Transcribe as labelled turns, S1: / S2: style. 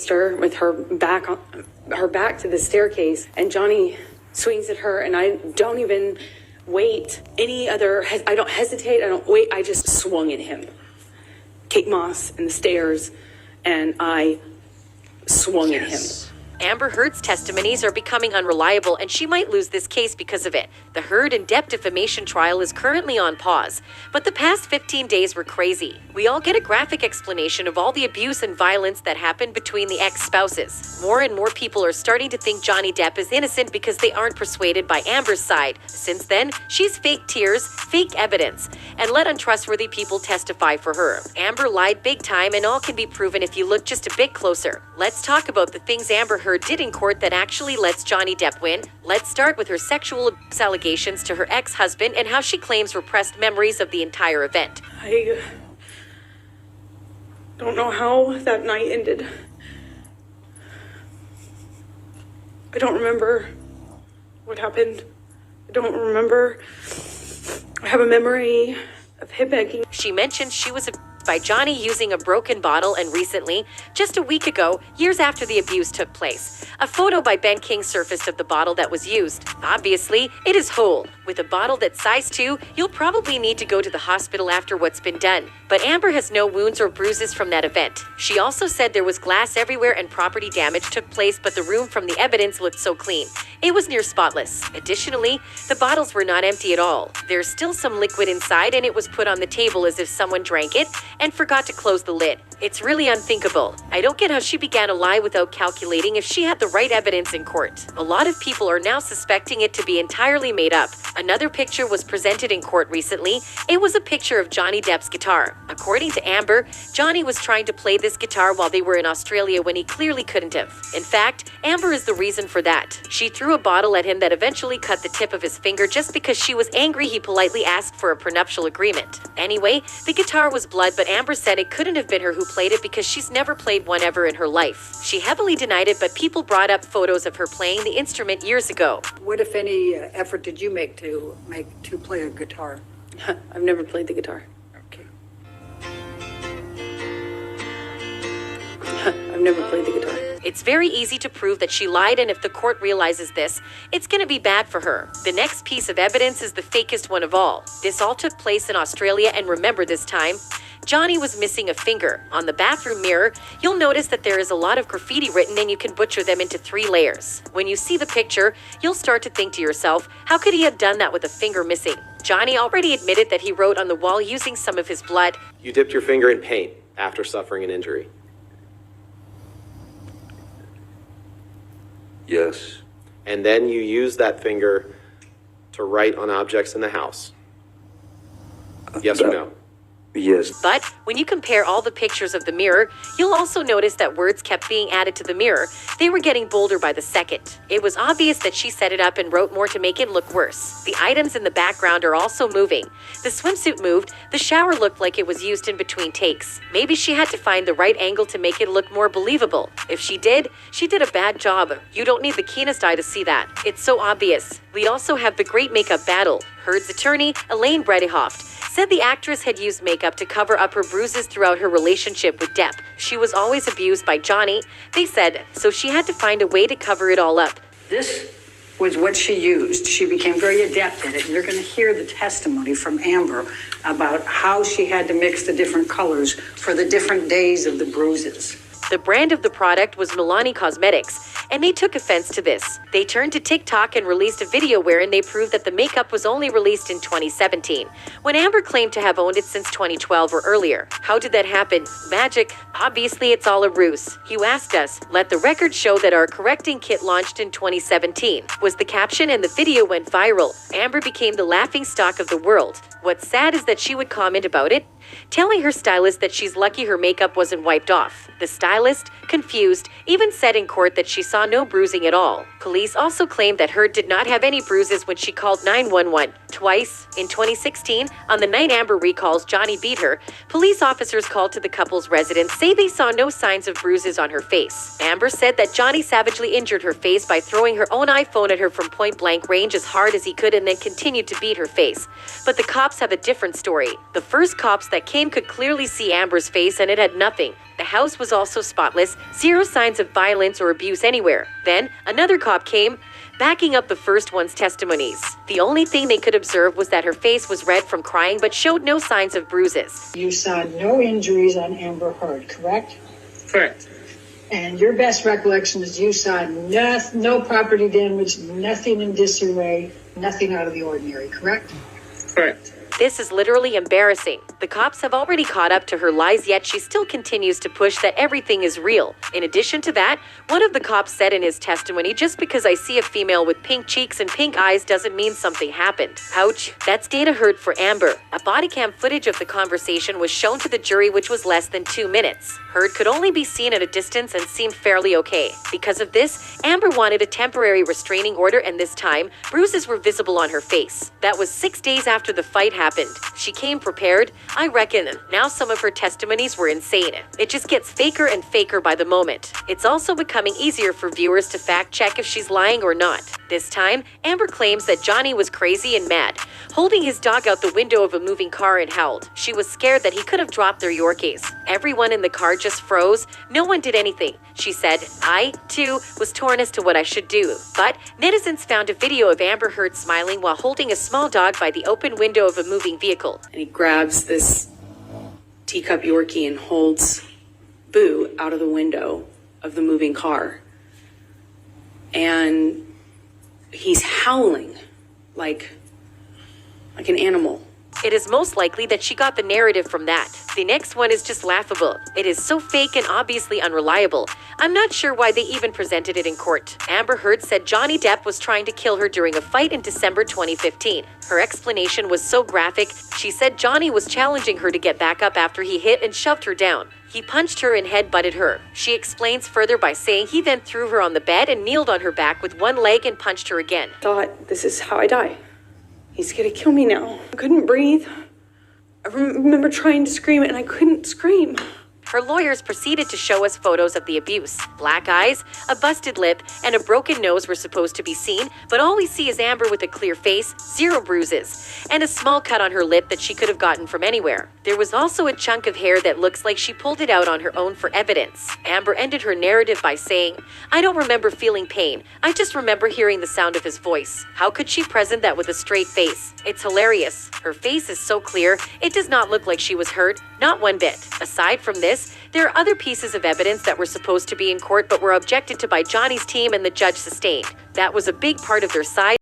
S1: her with her back to the staircase, and Johnny swings at her, and I don't even wait I don't hesitate, I don't wait, I just swung at him. Kate Moss and the stairs, and I swung at him.
S2: Amber Heard's testimonies are becoming unreliable, and she might lose this case because of it. The Heard and Depp defamation trial is currently on pause, but the past 15 days were crazy. We all get a graphic explanation of all the abuse and violence that happened between the ex-spouses. More and more people are starting to think Johnny Depp is innocent because they aren't persuaded by Amber's side. Since then, she's fake tears, fake evidence, and let untrustworthy people testify for her. Amber lied big time, and all can be proven if you look just a bit closer. Let's talk about the things Amber Heard did in court that actually lets Johnny Depp win. Let's start with her sexual abuse allegations to her ex-husband and how she claims repressed memories of the entire event.
S1: I don't know how that night ended. I don't remember what happened. I don't remember. I have a memory of him begging.
S2: She mentioned she was abused by Johnny using a broken bottle, and recently, just a week ago, years after the abuse took place, a photo by Ben King surfaced of the bottle that was used. Obviously, it is whole. With a bottle that's size 2, you'll probably need to go to the hospital after what's been done. But Amber has no wounds or bruises from that event. She also said there was glass everywhere and property damage took place, but the room from the evidence looked so clean. It was near spotless. Additionally, the bottles were not empty at all. There's still some liquid inside, and it was put on the table as if someone drank it and forgot to close the lid. It's really unthinkable. I don't get how she began a lie without calculating if she had the right evidence in court. A lot of people are now suspecting it to be entirely made up. Another picture was presented in court recently. It was a picture of Johnny Depp's guitar. According to Amber, Johnny was trying to play this guitar while they were in Australia when he clearly couldn't have. In fact, Amber is the reason for that. She threw a bottle at him that eventually cut the tip of his finger just because she was angry he politely asked for a prenuptial agreement. Anyway, the guitar was blood, but Amber said it couldn't have been her who played it because she's never played one ever in her life. She heavily denied it, but people brought up photos of her playing the instrument years ago.
S3: What, if any, effort did you make to play a guitar?
S1: I've never played the guitar.
S3: Okay.
S1: I've never played the guitar.
S2: It's very easy to prove that she lied, and if the court realizes this, it's gonna be bad for her. The next piece of evidence is the fakest one of all. This all took place in Australia, and remember this time, Johnny was missing a finger. On the bathroom mirror, you'll notice that there is a lot of graffiti written, and you can butcher them into 3 layers. When you see the picture, you'll start to think to yourself, how could he have done that with a finger missing? Johnny already admitted that he wrote on the wall using some of his blood.
S4: You dipped your finger in paint after suffering an injury.
S5: Yes.
S4: And then you used that finger to write on objects in the house. Yes or no?
S5: Yes.
S2: But when you compare all the pictures of the mirror, you'll also notice that words kept being added to the mirror. They were getting bolder by the second. It was obvious that she set it up and wrote more to make it look worse. The items in the background are also moving. The swimsuit moved. The shower looked like it was used in between takes. Maybe she had to find the right angle to make it look more believable. If she did a bad job. You don't need the keenest eye to see that. It's so obvious. We also have the great makeup battle. Heard's attorney, Elaine Bredehoft, said the actress had used makeup to cover up her bruises throughout her relationship with Depp. She was always abused by Johnny, they said, so she had to find a way to cover it all up.
S3: This was what she used. She became very adept at it. You're going to hear the testimony from Amber about how she had to mix the different colors for the different days of the bruises.
S2: The brand of the product was Milani Cosmetics, and they took offense to this. They turned to TikTok and released a video wherein they proved that the makeup was only released in 2017, when Amber claimed to have owned it since 2012 or earlier. How did that happen? Magic. Obviously, it's all a ruse. You asked us. Let the record show that our correcting kit launched in 2017, was the caption, and the video went viral. Amber became the laughingstock of the world. What's sad is that she would comment about it, telling her stylist that she's lucky her makeup wasn't wiped off. The stylist, confused, even said in court that she saw no bruising at all. Police also claimed that Heard did not have any bruises when she called 911. Twice, in 2016, on the night Amber recalls Johnny beat her, police officers called to the couple's residence say they saw no signs of bruises on her face. Amber said that Johnny savagely injured her face by throwing her own iPhone at her from point-blank range as hard as he could and then continued to beat her face. But the cops have a different story. The first cops that came could clearly see Amber's face and it had nothing. The house was also spotless, zero signs of violence or abuse anywhere. Then, another cop came, backing up the first one's testimonies. The only thing they could observe was that her face was red from crying but showed no signs of bruises.
S3: You saw no injuries on Amber Heard, correct?
S5: Correct.
S3: And your best recollection is you saw no property damage, nothing in disarray, nothing out of the ordinary, correct?
S5: Correct.
S2: This is literally embarrassing. The cops have already caught up to her lies, yet she still continues to push that everything is real. In addition to that, one of the cops said in his testimony, "Just because I see a female with pink cheeks and pink eyes doesn't mean something happened." Ouch. That's Dana Heard for Amber. A body cam footage of the conversation was shown to the jury, which was less than 2 minutes. Heard could only be seen at a distance and seemed fairly okay. Because of this, Amber wanted a temporary restraining order, and this time, bruises were visible on her face. That was 6 days after the fight happened. She came prepared. I reckon now some of her testimonies were insane. It just gets faker and faker by the moment. It's also becoming easier for viewers to fact check if she's lying or not. This time, Amber claims that Johnny was crazy and mad, holding his dog out the window of a moving car and howled. She was scared that he could have dropped their Yorkies. Everyone in the car just froze. No one did anything. She said, "I, too, was torn as to what I should do." But netizens found a video of Amber Heard smiling while holding a small dog by the open window of a moving vehicle.
S1: And he grabs this teacup Yorkie and holds Boo out of the window of the moving car. And he's howling like an animal.
S2: It is most likely that she got the narrative from that. The next one is just laughable. It is so fake and obviously unreliable. I'm not sure why they even presented it in court. Amber Heard said Johnny Depp was trying to kill her during a fight in December 2015. Her explanation was so graphic. She said Johnny was challenging her to get back up after he hit and shoved her down. He punched her and head-butted her. She explains further by saying he then threw her on the bed and kneeled on her back with one leg and punched her again.
S1: Thought, this is how I die. He's gonna kill me now. I couldn't breathe. I remember trying to scream and I couldn't scream.
S2: Her lawyers proceeded to show us photos of the abuse. Black eyes, a busted lip, and a broken nose were supposed to be seen, but all we see is Amber with a clear face, zero bruises, and a small cut on her lip that she could have gotten from anywhere. There was also a chunk of hair that looks like she pulled it out on her own for evidence. Amber ended her narrative by saying, "I don't remember feeling pain. I just remember hearing the sound of his voice." How could she present that with a straight face? It's hilarious. Her face is so clear, it does not look like she was hurt, not one bit. Aside from this, there are other pieces of evidence that were supposed to be in court but were objected to by Johnny's team and the judge sustained. That was a big part of their side.